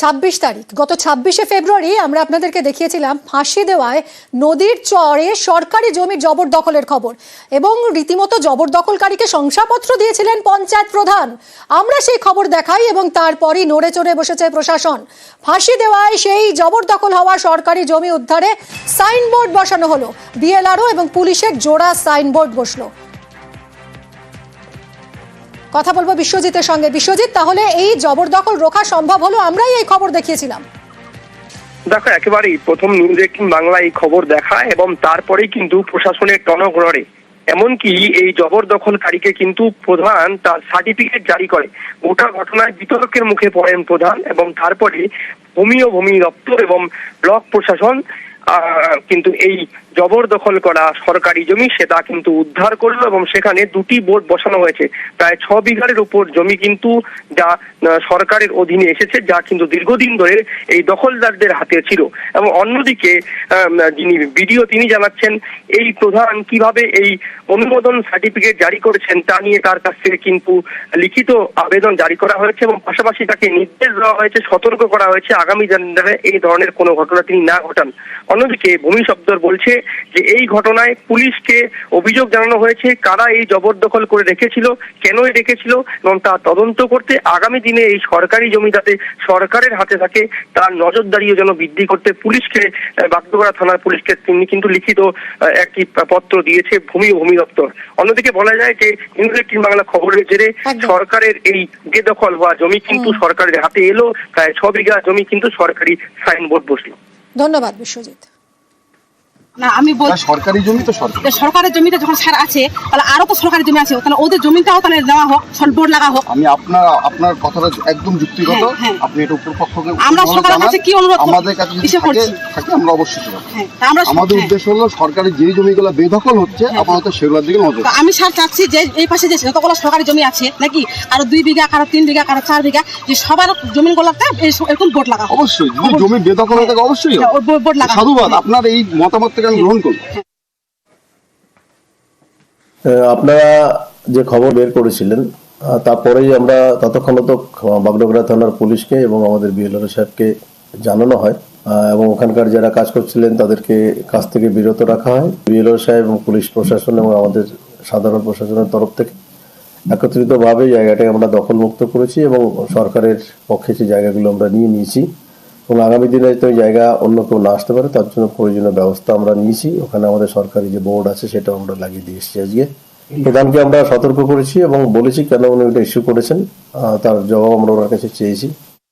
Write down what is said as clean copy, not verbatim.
26 তারিখ গত 26শে ফেব্রুয়ারি আমরা আপনাদেরকে দেখিয়েছিলাম ফাঁসি দেওয়ায় নদীর চরে সরকারি জমির জবরদখলের খবর এবং রীতিমতো জবরদখলকারীকে শংসাপত্র দিয়েছিলেন পঞ্চায়েত প্রধান। আমরা সেই খবর দেখাই এবং তারপরই নড়ে চড়ে বসেছে প্রশাসন। ফাঁসি দেওয়ায় সেই জবরদখল হওয়া সরকারি জমি উদ্ধারে সাইনবোর্ড বসানো হলো, বিএলআরও এবং পুলিশের জোড়া সাইনবোর্ড বসলো। কথা বলবো বিশ্বজিতের সঙ্গে। বিশ্বজিৎ, তাহলে এই জবরদখল রোখা সম্ভব হলো? আমরাই এই খবর দেখিয়েছিলাম। দেখো, একেবারেই প্রথম নিউজ 18 বাংলা এই খবর দেখায় এবং তারপরেই কিন্তু প্রশাসনের টনক নড়ে। এমনকি এই জবরদখলকারীকে কিন্তু প্রধান তার সার্টিফিকেট জারি করে। গোটা ঘটনায় বিতর্কের মুখে পড়েন প্রধান এবং তারপরে ভূমি দপ্তর এবং ব্লক প্রশাসন কিন্তু এই জবরদখল করা সরকারি জমি সেটা কিন্তু উদ্ধার করলো এবং সেখানে দুটি বোর্ড বসানো হয়েছে। প্রায় 6 বিঘার উপর জমি কিন্তু যা সরকারের অধীনে এসেছে, যা কিন্তু দীর্ঘদিন ধরে এই দখলদারদের হাতে ছিল। এবং অন্যদিকে যিনি বিডিও তিনি জানাচ্ছেন এই প্রধান কিভাবে এই অনুমোদন সার্টিফিকেট জারি করেছেন তা নিয়ে তার কাছ থেকে কিন্তু লিখিত আবেদন জারি করা হয়েছে এবং পাশাপাশি তাকে নির্দেশ দেওয়া হয়েছে, সতর্ক করা হয়েছে আগামী দিনে এই ধরনের কোনো ঘটনা তিনি না ঘটান। অন্যদিকে ভূমি দপ্তর বলছে যে এই ঘটনায় পুলিশকে অভিযোগ জানানো হয়েছে, কারা এই জবরদখল করে রেখেছিল, কেন রেখেছিল এবং তা তদন্ত করতে আগামী দিনে এই সরকারি জমি যাতে সরকারের হাতে থাকে তার নজরদারিও যেন বৃদ্ধি করতে পুলিশকে, বাগডোগরা থানার পুলিশকে তিনি কিন্তু লিখিত একটি পত্র দিয়েছে ভূমি দপ্তর। অন্যদিকে বলা যায় যে নিউজ 18 বাংলা খবরের জেরে সরকারের এই বেদখল হওয়া জমি কিন্তু সরকারের হাতে এলো। প্রায় 6 বিঘা জমি কিন্তু সরকারি সাইনবোর্ড বসলো। ধন্যবাদ বিশ্বজিৎ। না, আমি বলছি সরকারি জমি তো সরকারের জমিতে যখন স্যার আছে তাহলে আরো তো সরকারি জমি আছে, তাহলে ওদের জমিটাও তাহলে দেওয়া হোক, বোর্ড লাগা হোক। আমি আপনার কথাটা একদম যুক্তিগত। আপনি এটা উপর পক্ষকে আমরা সরকারের কাছে কি অনুরোধ আমাদের কাছে থাকে আমরা অবশ্যই করব। আমাদের উদ্দেশ্য হলো সরকারি যে জমিগুলো বেদখল হচ্ছে আপাতত সেগুলোর দিকে নজর। আমি স্যার চাচ্ছি যে এই পাশে যে যতগুলো সরকারি জমি আছে নাকি কারো 2 বিঘা, কারো 3 বিঘা, কারো 4 বিঘা, যে সবার জমিগুলোতে এরকম বোর্ড লাগা হোক। অবশ্যই যদি জমি বেদখল হয়ে থাকে অবশ্যই বোর্ড লাগা। সাধুবাদ, আপনার এই মতামত থেকে আমি গ্রহণ করব। আপনারা যে খবর বের করেছিলেন তারপরেই আমরা ততক্ষণ তো বাগডোগরা থানার পুলিশকে এবং আমাদের বিএলআর সাহেবকে জানানো হয় এবং ওখানকার যারা কাজ করছিলেন তাদেরকে কাজ থেকে বিরত রাখা হয়। বিএলআর সাহেব এবং পুলিশ প্রশাসন এবং আমাদের সাধারণ প্রশাসনের তরফ থেকে একত্রিতভাবে জায়গাটাকে আমরা দখলমুক্ত করেছি এবং সরকারের পক্ষে যে জায়গাগুলো আমরা নিয়েছি এবং আগামী দিনে তো জায়গা অন্য কেউ না আসতে পারে তার জন্য প্রয়োজনীয় ব্যবস্থা আমরা নিয়েছি। ওখানে আমাদের সরকারি যে বোর্ড আছে সেটা আমরা লাগিয়ে দিয়ে এসেছি। আজকে প্রধানকে আমরা সতর্ক করেছি এবং বলেছি কেন উনি ওটা ইস্যু করেছেন, তার জবাব আমরা ওনার কাছে চেয়েছি।